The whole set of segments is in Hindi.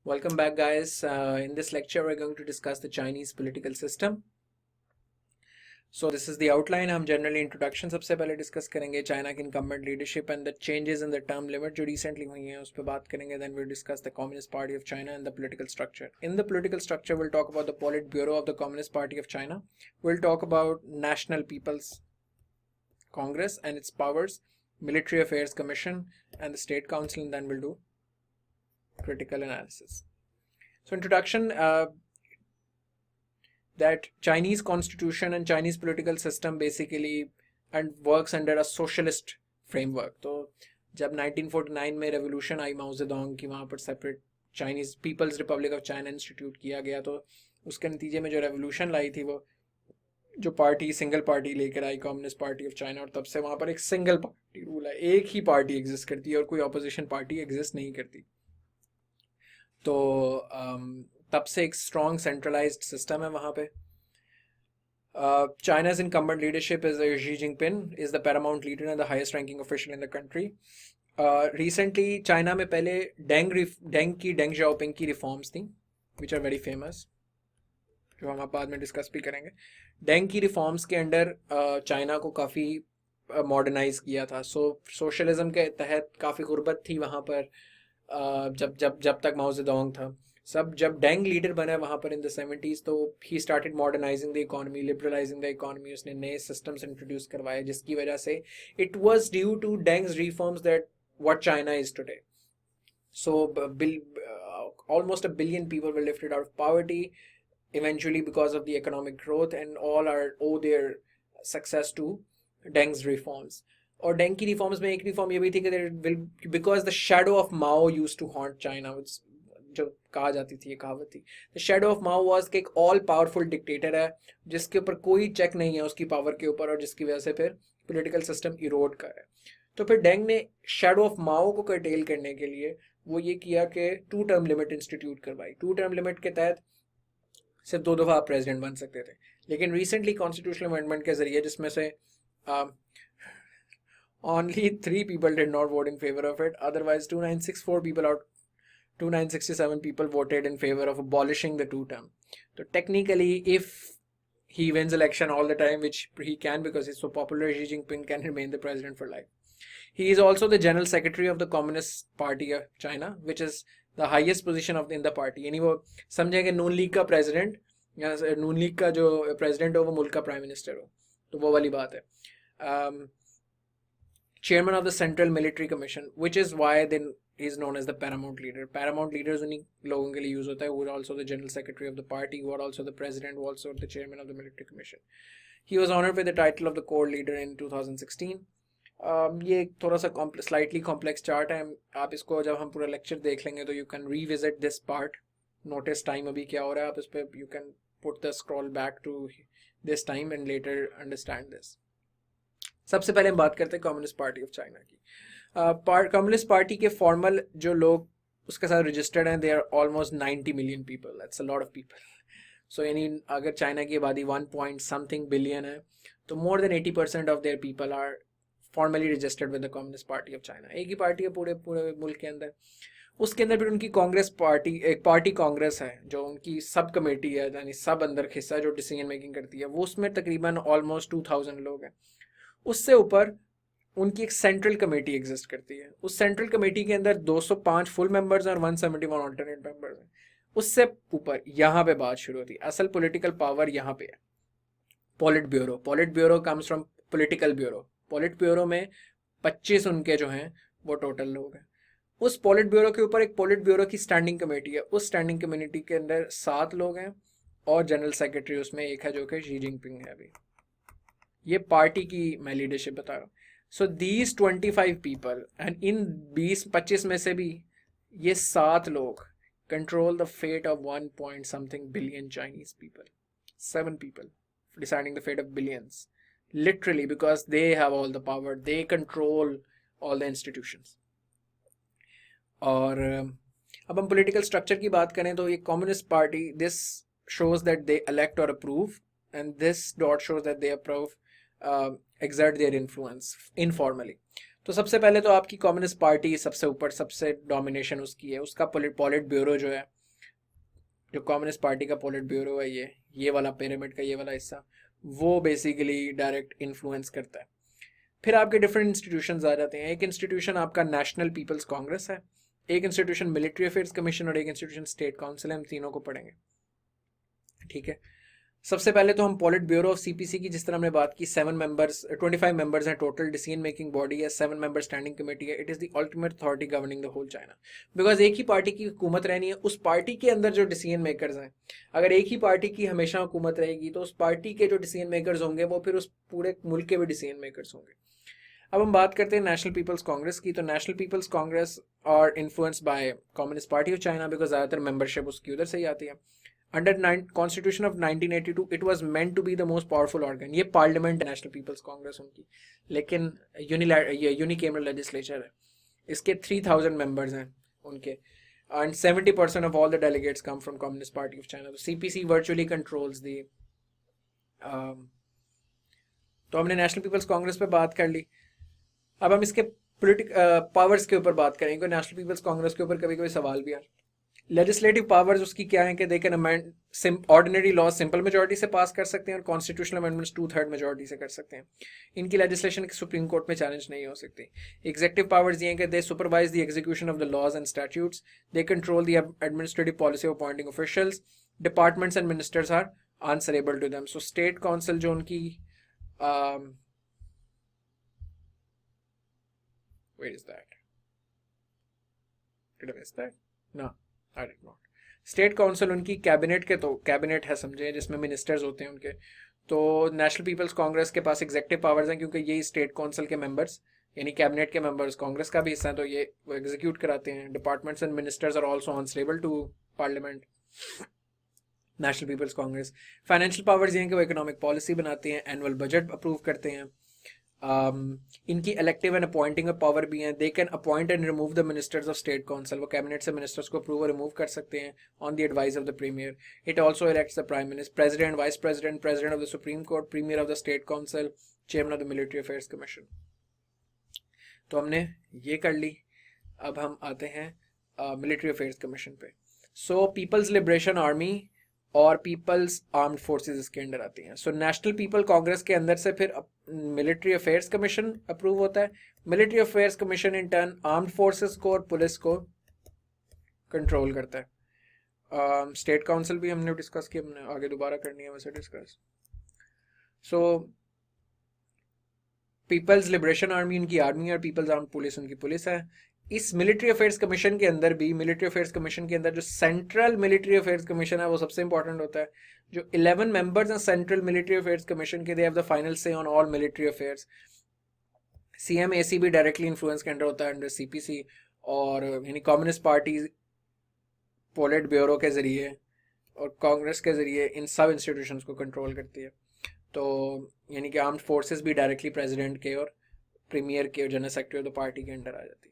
Welcome back, guys. In this lecture, we're going to discuss the Chinese political system. So this is the outline. हम generally introduction सबसे पहले discuss करेंगे China की incumbent leadership and the changes in the term limit जो recently हुई हैं उस पर बात करेंगे. Then we'll discuss the Communist Party of China and the political structure. In the political structure, we'll talk about the Politburo of the Communist Party of China. We'll talk about National People's Congress and its powers, Military Affairs Commission and the State Council, and then we'll do critical analysis. So introduction, that Chinese constitution and Chinese political system basically and works under a socialist framework. तो जब 1949 में revolution आई माओ जेडोंग की, वहाँ पर separate Chinese People's Republic of China institute किया गया, तो उसके नतीजे में जो revolution लाई थी वो जो पार्टी सिंगल पार्टी लेकर आई, कम्युनिस्ट पार्टी ऑफ चाइना, और तब से वहाँ पर एक सिंगल पार्टी रूल है, एक ही पार्टी एग्जिस्ट करती है और कोई ऑपोजिशन पार्टी एग्जिस्ट नहीं करती. तो तब से एक स्ट्रॉन्ग सेंट्रलाइज्ड सिस्टम है वहाँ पे. China's incumbent leadership is Xi Jinping is the paramount leader and the highest ranking official in the country. Recently China में पहले Deng Xiaoping की reforms थी which are very famous, जो हम बाद में डिस्कस भी करेंगे. डेंग की रिफॉर्म्स के अंडर चाइना को काफ़ी मॉडर्नाइज किया था. सोशलिज्म के तहत काफ़ी गुर्बत थी वहाँ पर. जब तक माओ जेडोंग था, जब डेंग लीडर बना वहाँ पर इन द 70s, तो he started modernising the economy, liberalising the economy. उसने नए सिस्टम्स इंट्रोड्यूस करवाए जिसकी वजह से it was due to Deng's reforms that what China is today. So almost a billion people were lifted out of poverty eventually because of the economic growth, and all owe their success to Deng's reforms. और डेंग की रिफॉर्म्स में एक रिफॉर्म ये भी थी कि because the shadow of Mao used to haunt China, जो कहा जाती थी, ये कहावत थी, the shadow of Mao was कि एक ऑल पावरफुल डिक्टेटर है जिसके ऊपर कोई चेक नहीं है उसकी पावर के ऊपर, और जिसकी वजह से फिर पॉलिटिकल सिस्टम इरोड कर रहा है. तो फिर डेंग ने शैडो ऑफ माओ को कर्टेल करने के लिए वो ये किया कि 2 टर्म लिमिट इंस्टीट्यूट करवाई. 2 टर्म लिमिट के तहत सिर्फ 2 दफ़ा आप प्रेसिडेंट बन सकते थे. लेकिन रिसेंटली कॉन्स्टिट्यूशनल अमेंडमेंट के जरिए, जिसमें से only 3 people did not vote in favor of it, otherwise 2967 people voted in favor of abolishing the 2 term. So technically, if he wins election all the time, which he can because he's so popular, Xi Jinping can remain the president for life. He is also the general secretary of the Communist Party of China, which is the highest position in the party. यानी वो समझेंगे नून लीग का प्रेसिडेंट या नून लीग का जो प्रेसिडेंट हो वो मुल्क का प्राइम मिनिस्टर हो, तो वो वाली बात है. Chairman of the Central Military Commission, which is why then he is known as the paramount leader. Paramount leaders उन्हीं लोगों के लिए यूज होता है. who are also the general secretary of the party, who are also the president, who are also the chairman of the military commission. He was honored with the title of the core leader in 2016. ये थोड़ा सा slightly complex chart है. आप इसको जब हम पूरा lecture देख लेंगे तो you can revisit this part, notice time अभी क्या हो रहा है, आप इस पे you can put the scroll back to this time and later understand this. सबसे पहले हम बात करते हैं कम्युनिस्ट पार्टी ऑफ चाइना की. कम्युनिस्ट पार्टी के फॉर्मल जो लोग उसके साथ रजिस्टर्ड हैं, they are almost 90 million people. That's a lot of people. So यानी अगर चाइना की आबादी 1.something बिलियन है, तो more than 80% of their people are formally registered with the communist party of China. एक ही पार्टी है पूरे मुल्क के अंदर. उसके अंदर फिर उनकी कांग्रेस पार्टी, एक पार्टी कांग्रेस है जो उनकी सब कमेटी है, यानी सब अंदर हिस्सा जो डिसीजन मेकिंग करती है, वो उसमें तकरीबन ऑलमोस्ट 2000 लोग हैं. उससे ऊपर उनकी एक सेंट्रल कमेटी एग्जिस्ट करती है. उस सेंट्रल कमेटी के अंदर 205 फुल मेंबर्स और 171 ऑल्टरनेट मेंबर्स हैं. उससे ऊपर यहाँ पे बात शुरू होती है. असल पॉलिटिकल पावर यहाँ पे है. Politburo comes from political bureau. Politburo में 25 उनके जो हैं वो टोटल लोग हैं. उस पॉलिट ब्यूरो के ऊपर एक पॉलिट ब्यूरो की स्टैंडिंग कमेटी है. उस स्टैंडिंग कमेटी के अंदर 7 लोग हैं और जनरल सेक्रेटरी उसमें एक है जो कि शी जिनपिंग है. अभी ये पार्टी की मैं लीडरशिप बता रहा हूँ. So these 25 people, and in 20-25 में से भी ये 7 लोग control the fate of 1.something billion Chinese people. 7 people deciding the fate of billions, literally, because they have all the power, they control all the institutions. और अब हम पॉलिटिकल स्ट्रक्चर की बात करें तो ये communist party, this shows that they elect or approve, and this dot shows that they approve, exert their influence informally. तो सबसे पहले तो आपकी कम्युनिस्ट पार्टी सबसे ऊपर, सबसे डोमिनेशन उसकी है. उसका पॉलिट ब्यूरो जो है जो कम्युनिस्ट पार्टी का पोलिट ब्यूरो है, ये वाला पिरामिड का ये वाला हिस्सा, वो बेसिकली डायरेक्ट इन्फ्लुएंस करता है। फिर आपके डिफरेंट इंस्टीट्यूशंस आ जाते हैं। एक इंस्टीट्यूशन आपका नेशनल पीपल्स कांग्रेस है, एक इंस्टीट्यूशन मिलिट्री अफेयर्स कमीशन और एक इंस्टीट्यूशन स्टेट काउंसिल है। हम तीनों को पढ़ेंगे, ठीक है। सबसे पहले तो हम पॉलिट ब्यूरो ऑफ सीपीसी की, जिस तरह हमने बात की, 7 मेंबर्स 25 मेंबर्स हैं टोटल, डिसीजन मेकिंग बॉडी है, 7 मेंबर स्टैंडिंग कमेटी है। It is the ultimate authority governing the whole China, because एक ही पार्टी की हुकूमत रहनी है, उस पार्टी के अंदर जो डिसीजन मेकर्स हैं, अगर एक ही पार्टी की हमेशा हुकूमत रहेगी तो उस पार्टी के जो डिसीजन मेकर्स होंगे वो फिर उस पूरे मुल्क के भी डिसीजन मेकर्स होंगे। अब हम बात करते हैं नेशनल पीपल्स कांग्रेस की। तो national people's congress are influenced by communist party of China, because ज़्यादातर मेंबरशिप उसकी उधर से ही आती है। Under constitution of 1982 it was meant to be the most powerful organ. ये पार्लियामेंट नेशनल पीपल्स कांग्रेस उनकी, लेकिन यूनिकेमरल लेजिस्लेचर है। इसके 3000 मेंबर्स हैं उनके, and 70% of all the delegates come from communist party of China. तो सीपीसी वर्चुअली कंट्रोल्स दी। तो हमने नेशनल पीपल्स कांग्रेस पे बात कर ली। अब हम इसके पावर्स के ऊपर बात करेंगे। नेशनल पीपल्स कांग्रेस के ऊपर कभी कभी सवाल भी आ, लेजिस्लेटिव पावर्स उसकी क्या है कि they can amend ordinary law simple majority से पास कर सकते हैं और कॉन्स्टिट्यूशनल अमेंडमेंट्स 2/3 मेजोरिटी से कर सकते हैं। इनकी लेजिस्लेशन सुप्रीम कोर्ट में चैलेंज नहीं हो सकती। एग्जीक्यूटिव पावर्स ये हैं कि they supervise the execution of the laws and statutes, they control the administrative policy of appointing officials, departments and ministers are answerable to them. So state council जो उनकी where is that? Did I miss that? No, I did not. State council उनकी कैबिनेट के, तो कैबिनेट है समझे, जिसमें मिनिस्टर्स होते हैं उनके। तो नेशनल पीपल्स कांग्रेस के पास एग्जीक्यूटिव पावर्स हैं, क्योंकि ये स्टेट काउंसिल के मेंबर्स यानी कैबिनेट के मेंबर्स कांग्रेस का भी हिस्सा हैं, तो ये वो एग्जीक्यूट कराते हैं। Departments and ministers are also answerable to parliament, national people's congress. Financial powers ये हैं कि वो इकोनॉमिक पॉलिसी बनाते हैं, एनुअल बजट अप्रूव करते हैं। इनकी इलेक्टिव एंड अपॉइंटिंग पावर भी हैं। They can appoint and remove the ministers of state council, वो कैबिनेट से मिनिस्टर्स को अप्रूव और रिमूव कर सकते हैं on the advice of the premier. It also elects the prime minister, president, vice president, president of the supreme court, premier of the state council, chairman of the military affairs commission. तो हमने ये कर ली। अब हम आते हैं मिलिट्री अफेयर्स कमीशन पे। सो पीपल्स लिबरेशन आर्मी और पीपल्स आर्म्ड फोर्सेस इसके अंडर आती हैं। सो नेशनल पीपल कांग्रेस के अंदर से फिर मिलिट्री अफेयर्स कमीशन अप्रूव होता है। Military affairs commission in turn armed forces को और पुलिस को कंट्रोल करता है। स्टेट काउंसिल भी हमने डिस्कस किया, हमने आगे दोबारा करनी है वैसे डिस्कस। सो पीपल्स लिबरेशन आर्मी उनकी आर्मी और पीपल्स आर्म्ड पुलिस उनकी पुलिस है। इस मिलिट्री अफेयर्स कमीशन के अंदर भी, मिलिट्री अफेयर्स कमीशन के अंदर जो सेंट्रल मिलिट्री अफेयर्स कमीशन है वो सबसे इंपॉर्टेंट होता है। जो 11 मेंबर्स हैं सेंट्रल मिलिट्री अफेयर्स कमीशन के, दे हैव द फाइनल से ऑन ऑल मिलिट्री अफेयर्स। सीएमएसी भी डायरेक्टली इन्फ्लुएंस के अंडर होता है अंडर सीपीसी, और यानी कम्युनिस्ट पार्टी पोलिट ब्यूरो के जरिए और कांग्रेस के जरिए इन सब इंस्टीट्यूशंस को कंट्रोल करती है। तो यानी कि आर्म्ड फोर्सेस भी डायरेक्टली प्रेसिडेंट के और प्रीमियर के और general secretary of the party के अंडर आ जाती है।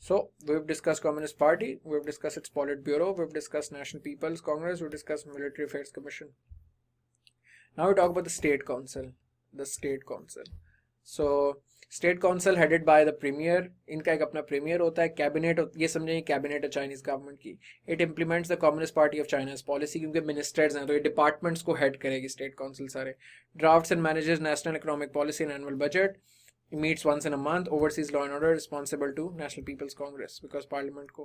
So we've discussed Communist Party, we've discussed its Politburo, we've discussed National People's Congress, we've discussed Military Affairs Commission. Now we talk about the State Council. The State Council. So State Council headed by the Premier. इनका एक अपना Premier होता है। कैबिनेट, ये समझें कैबिनेट है चाइनीज गवर्नमेंट की। It implements the communist party of चाइना's policy, क्योंकि मिनिस्टर्स हैं तो ये डिपार्टमेंट्स को हेड करेगी स्टेट काउंसिल सारे। Drafts and manages national economic policy and annual budget, meets once in a month, oversees law and order, responsible to National People's Congress, because parliament को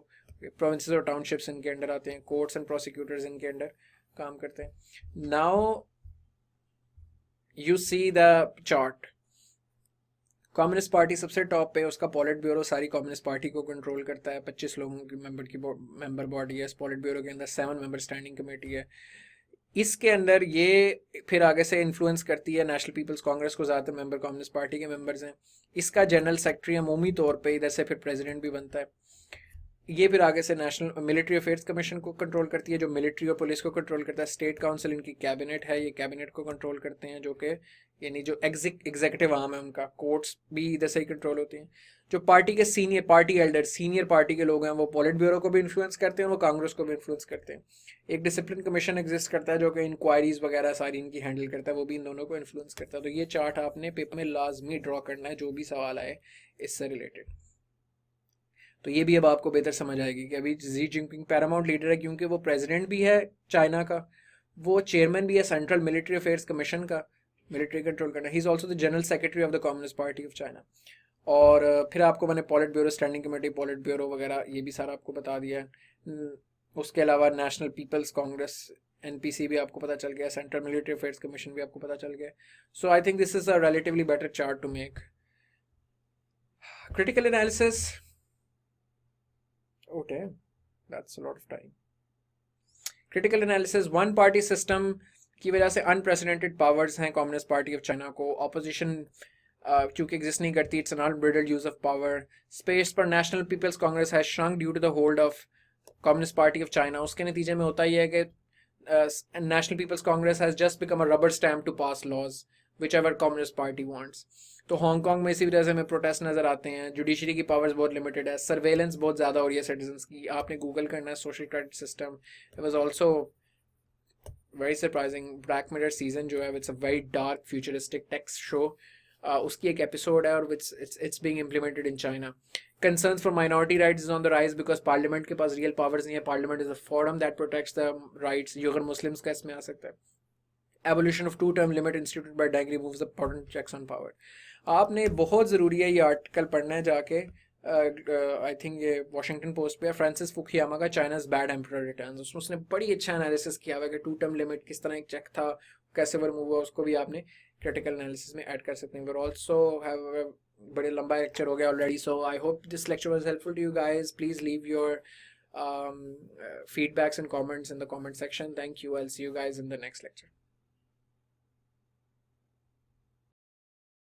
provinces और townships इनके अंडर आते हैं, courts and prosecutors इनके अंडर काम करते हैं। Now you see the chart. Communist party सबसे टॉप पे, उसका पॉलिट ब्यूरो सारी कम्युनिस्ट पार्टी को कंट्रोल करता है। 25 लोगों की मेंबर बॉडी है इस पॉलिट ब्यूरो के अंदर। 7 मेंबर स्टैंडिंग कमेटी है। इसके अंदर ये फिर आगे से इन्फ्लुएंस करती है नेशनल पीपल्स कांग्रेस को, ज़्यादातर मेंबर कम्युनिस्ट पार्टी के मेंबर्स हैं। इसका जनरल सेक्रेटरी अमूमी तौर पे इधर से फिर प्रेसिडेंट भी बनता है। ये फिर आगे से नेशनल मिलिट्री अफेयर्स कमीशन को कंट्रोल करती है, जो मिलिट्री और पुलिस को कंट्रोल करता है। स्टेट काउंसिल इनकी कैबिनेट है, ये कैबिनेट को कंट्रोल करते हैं, जो कि यानी जो एग्जीक्यूटिव आर्म है उनका। कोर्ट्स भी इधर से ही कंट्रोल होती हैं। जो पार्टी के senior party Elder, senior party के लोग हैं, वो पॉलिट ब्यूरो को भी इन्फ्लुएंस करते हैं, वो कांग्रेस को भी इन्फ्लुएंस करते हैं। एक डिसिप्लिन कमीशन एग्जिस्ट करता है जो कि इंक्वायरीज वगैरह सारी इनकी हैंडल करता है, वो भी इन दोनों को इन्फ्लुएंस करता है। तो ये चार्ट आपने पेपर में लाजमी ड्रॉ करना है जो भी सवाल आए इससे रिलेटेड। तो ये भी अब आपको बेहतर समझ आएगी कि अभी जी जिनपिंग पैरामाउंट लीडर है, क्योंकि वो प्रेसिडेंट भी है चाइना का, वो चेयरमैन भी है सेंट्रल मिलिट्री अफेयर्स कमीशन का, मिलिट्री कंट्रोल करना। He is also the general secretary of the communist party of China. और फिर आपको मैंने पॉलिट ब्यूरो, स्टैंडिंग कमेटी, पॉलिट ब्यूरो वगैरह ये भी सारा आपको बता दिया है। उसके अलावा नेशनल पीपल्स कांग्रेस एनपीसी भी आपको पता चल गया, सेंट्रल मिलिट्री अफेयर्स कमीशन भी आपको पता चल गया। So I think this is a relatively better chart to make. Critical analysis, okay, that's a lot of time. Critical analysis, one party system की वजह से अनप्रेसिडेंटेड पावर्स हैं कम्युनिस्ट पार्टी ऑफ चाइना को। ऑपोजिशन क्योंकि एग्जिस्ट नहीं करती, it's an unbridled use of power. Space पर national people's congress has shrunk due to the hold of communist party of China. उसके नतीजे में होता यह है कि national people's congress has just become a rubber stamp to pass laws which ever communist party wants. तो हांगकांग में इसी वजह से हमें प्रोटेस्ट नजर आते हैं। जुडिशरी की पावर्स बहुत लिमिटेड है, सर्वेलेंस बहुत ज़्यादा हो रही है सिटीजन्स की। आपने गूगल करना है social credit system. It was also very surprising, Black Mirror season जो है, it's a very dark futuristic text show, उसकी एक एपिसोड है और it's being implemented in China. Concerns for minority rights is on the rise because parliament के पास रियल पावर्स नहीं है। Parliament is a forum that protects the rights. ये अगर मुस्लिम्स का इसमें आ सकता है। Evolution of two term limit institute by Deng removes the important checks on power. आपने बहुत ज़रूरी है ये आर्टिकल पढ़ना है जाके, आई थिंक ये वॉशिंगटन पोस्ट पे है, फ्रांसिस फुकुयामा का चाइनाज बैड एम्परर रिटर्न्स। उसमें उसने बड़ी अच्छा एनालिसिस किया हुआ है कि टू टर्म लिमिट किस तरह एक चेक था, कैसे वो रिमूव हुआ, उसको भी आपने क्रिटिकल एनालिसिस में ऐड कर सकते हैं। वी ऑल्सो हैव बड़े लंबा लेक्चर हो गया already, so I hope this lecture was helpful to you guys. Please leave your feedbacks and comments in the comment section. Thank you. I'll see you guys in the next lecture.